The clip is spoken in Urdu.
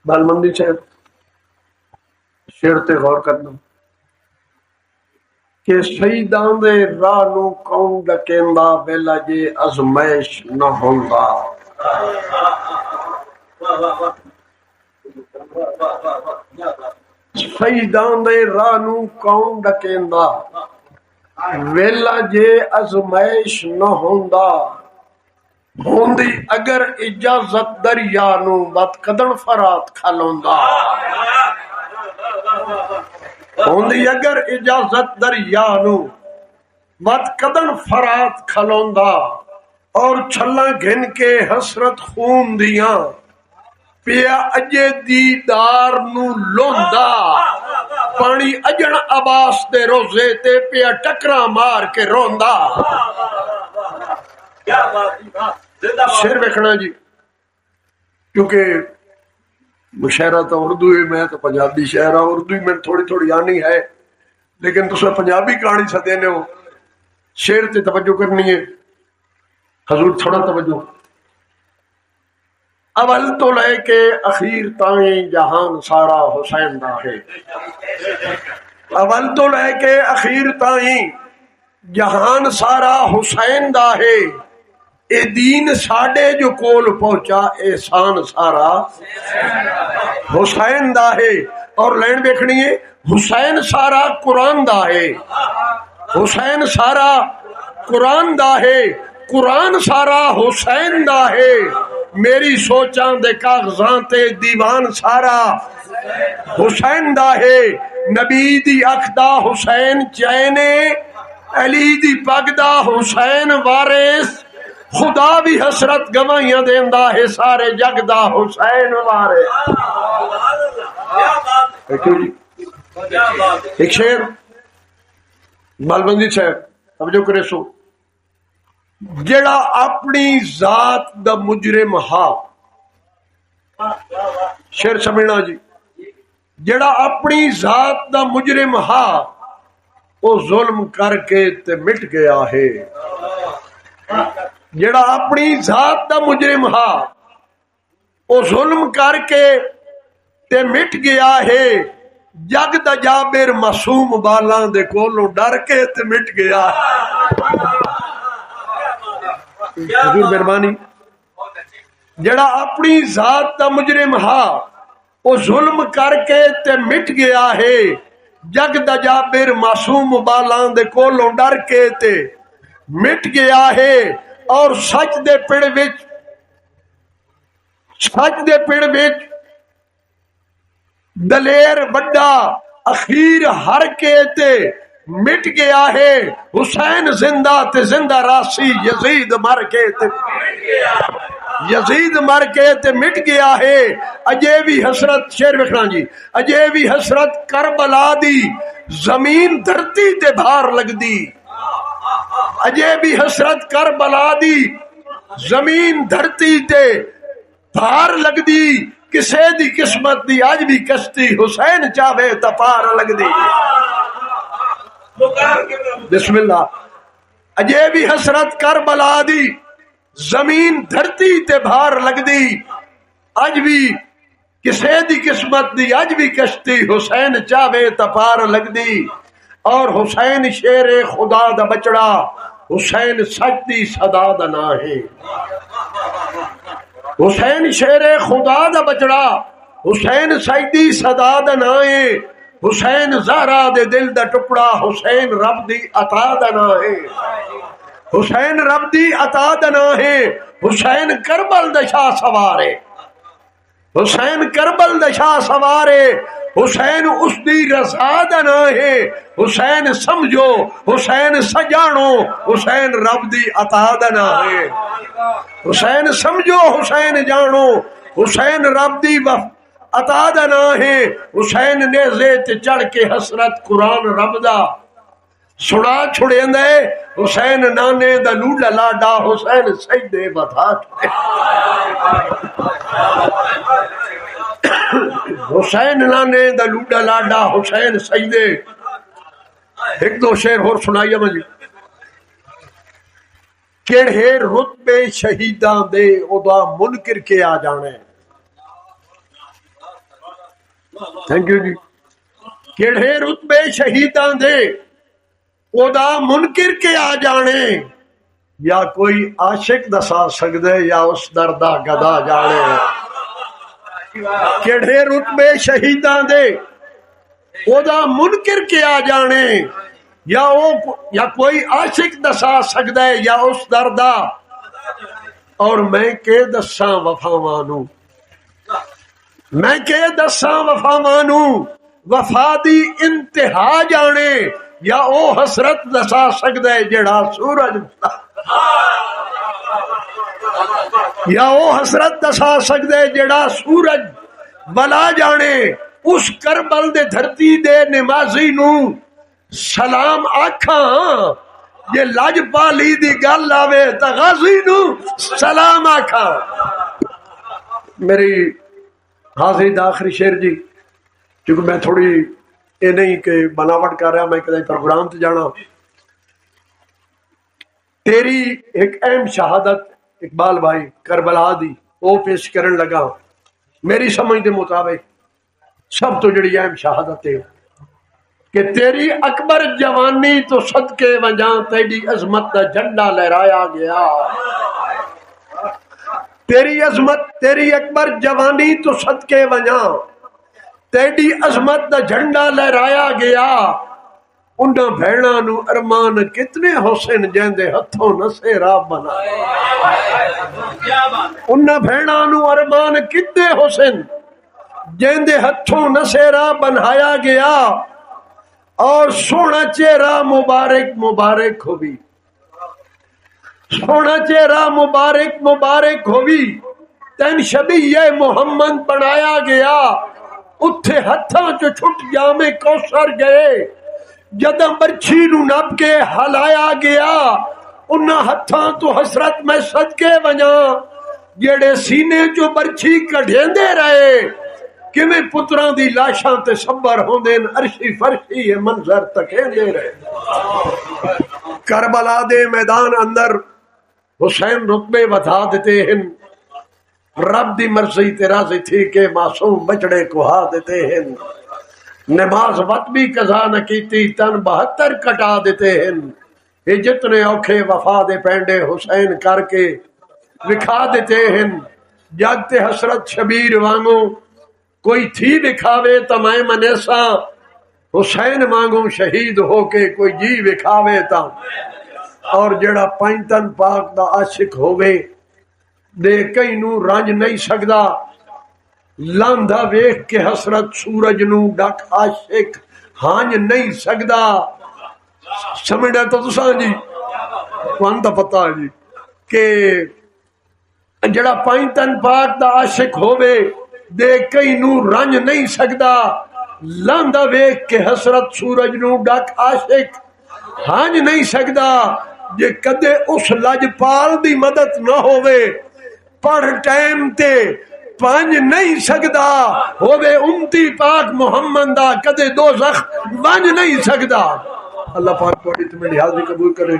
بلمندی سے شیر تے غور کرنا کہ شہیداں دے راہ نو کون ڈکیندا ویلا جے ازمائش نہ ہوندا. شہیداں دے راہ نو کون ڈکیندا ویلا جے ازمائش نہ ہوندا. ہوندی اگر اجازت دریا نو بد قدم فرات کھلوندا. ہوندی اگر اجازت دریا نو بد قدم فرات کھلوندا. اور چھلاں گھن کے حسرت خون دیاں پیا اجے دیدار نو لوندا. پانی اجن عباس دے روزے تے پیا ٹکراں مار کے روندا. شیر ویکھنا جی کیونکہ مشاعرہ تو اردو ہے، میں تو پنجابی شاعر ہوں، اردو میں تھوڑی تھوڑی آنی ہے لیکن تساں پنجابی کہانی سدے نے ہو. شیر تے توجہ کرنی ہے حضور، تھوڑا توجہ. اول تو لے کے اخیر تائیں جہان سارا حسین دا ہے. اول تو لے کے اخیر تائیں جہان سارا حسین دا ہے. اے دین ساڈے جو کول پہنچا احسان سارا حسین دا ہے. اور لین دیکھنی ہے حسین سارا قرآن دا ہے. حسین سارا قرآن دا ہے. قرآن سارا حسین دا ہے. میری سوچاں دے کاغذاں تے دیوان سارا حسین دا ہے. نبی دی اکھ دا حسین چینے، علی دی پگ دا حسین وارث. خدا بھی حسرت گواہیاں دیندا ہے سارے جگ دا حسین وارث. ایک شیر مالبندی صاحب توجہ کرے سو. جڑا اپنی ذات دا مجرم ہا، شیر سمجھنا جی، جڑا اپنی ذات دا مجرم ہا وہ ظلم کر کے تے مٹ گیا ہے. جڑا اپنی ذات دا مجرم ہا وہ ظلم کر کے تے مٹ گیا ہے. جگ دا جابر معصوم بالاں دے کولوں ڈر کے تے مٹ گیا ہے. حضور مہربانی. جڑا اپنی ذات دا مجرم ہا وہ ظلم کر کے تے مٹ گیا ہے. جگ دا جابر معصوم بالاں دے کولوں ڈر کے تے مٹ گیا ہے. اور سچ دے پڑ وچ دلیر بڑا اخیر ہر کے تے مٹ گیا ہے. حسین زندہ تے زندہ راسی یزید مر کے تے مٹ گیا ہے. اجے بھی حسرت، شیر وکھنا جی، اجے بھی حسرت کربلا دی زمین دھرتی تے بھار لگدی. اجے بھی حسرت کربلا دی زمین دھرتی تے بھار لگدی. کسے دی قسمت دی اج بھی کشتی حسین چاہے تا پار لگدی. بسم اللہ. اجے بھی حسرت کربلا دی زمین دھرتی تے بھار لگدی. اج بھی کسے دی قسمت دی اج بھی کشتی حسین چاہے تا پار لگدی. اور حسین شیر خدا دا بچڑا، حسین سچ دی صدا دا نا ہے. حسین شیر خدا دا بچڑا، حسین سچ دی صدا دا نا ہے. حسین زہرا دے دل دا ٹکڑا، حسین رب دی عطا دا نا ہے. حسین رب دی عطا دا نا ہے. حسین کربل دا شاہ سوارے، حسین کربل دا شاہ سوارے. حسین اس دی رضا دا نا ہے. حسین سمجھو، حسین سجانو، حسین رب دی عطا دا نا ہے. حسین سمجھو، حسین جانو، حسین رب دی عطا دا نا ہے. حسین نیزے تے چڑھ کے حسرت قرآن رب دا سنا چھڑیندا ہے. حسین نانے دا لوڈا لاڈا، حسین سجدے بتا چھڑے. حسین نانے دا لوڈا لاڈا، حسین سجدے. ایک دو شعر اور سنائیے مجھے. کیڑے رتبے شہیداں دے ادا منکر کے آ جانے. تھینک یو جی. کیڑے رتبے شہیداں دے اودا منکر کے آ جانے یا کوئی عاشق دسا سکدے یا اس دردا گدا جانے. کیڑے رتبے شہیداں دے اودا منکر کے آ جانے یا کوئی عاشق دسا سکدے یا اس دردا. اور میں کہ دساں وفاواں نو، میں کہ دساں وفاواں نو وفا دی انتہا جانے یا او حسرت دسا سکدا ہے جڑا سورج یا او حسرت دسا سکدا ہے جڑا سورج بلا جانے. اس کربل دے دھرتی دے نمازی نو سلام آکھاں جے لج پالی دی گل آوے تا غازی نو سلام آکھاں. میری حاضری دا آخری شعر جی، کیونکہ میں تھوڑی یہ نہیں کہ بناوٹ کر رہا، میں کدے پروگرام تے جانا. تیری ایک اہم شہادت اقبال بھائی کربلا دی وہ پیش کرن لگا. میری سمجھ دے مطابق سب تو جڑی اہم شہادت ہے کہ تیری اکبر جوانی تو صدقے وجاں تیری عظمت دا جھنڈا لہرایا گیا. تیری عظمت، تیری اکبر جوانی تو صدقے وجاں تیری عظمت دا جھنڈا لہرایا گیا. انہاں بھیڑاں نو ارمان کتنے حسین جیندے ہتھوں نسیرا بنایا. انہاں بھیڑاں نو ارمان کتنے حسین جیندے ہتھوں نسیرا بنایا گیا. اور سونا چہرہ مبارک مبارک ہوئی، سونا چہرہ مبارک مبارک ہوئی تین شبیہ محمد بنایا گیا. اتھے ہتھاں چ چھٹ جامے کوثر گئے جداں برچھی نو نپ کے ہلایا گیا. انہاں ہتھاں تو حسرت میں صدقے وجاں جڑے سینے چو برچھی کڈھیندے رہے. کیویں پتراں دی لاشاں تے صبر ہوندے عرشی فرشی یہ منظر تکیندے رہے. کربلا دے میدان اندر حسین رتبے بتا دیتے ہیں. رب دی مرضی تے راضی تھی کہ معصوم بچڑے کوہا دیتے ہیں. نماز وقت بھی قضا نہ کیتی تن 72 کٹا دیتے ہیں. یہ جتنے اوکھے وفا دے پینڈے حسین کر کے لکھا دیتے ہیں. جاگتے حسرت شبیر وانگو کوئی تھی دکھاوے تا میں منیسا، حسین مانگوں شہید ہو کے کوئی جی دکھاوے تا. اور جڑا پینتن پاک دا عاشق ہووے دے کئی نو رنج نہیں سکدا. لاندھا ویکھ کے حسرت سورج نو ڈک عاشق ہانج نہیں سکدا. سمجھنا تو تساں جی کون تا پتہ ہے جی کہ جڑا پینتن پاک دا عاشق ہووے دے کئی نو رنج نہیں سکدا. لاندھا ویکھ کے حسرت سورج نو ڈک عاشق ہانج نہیں سکدا. جے کدے اس لجپال دی مدد نہ ہووے پڑھ ٹائم تے پنج نہیں سکدا. ہووے امتی پاک محمد دا کدے دوزخ ونج نہیں سکدا. اللہ پاک تمہاری حاضری قبول کرے.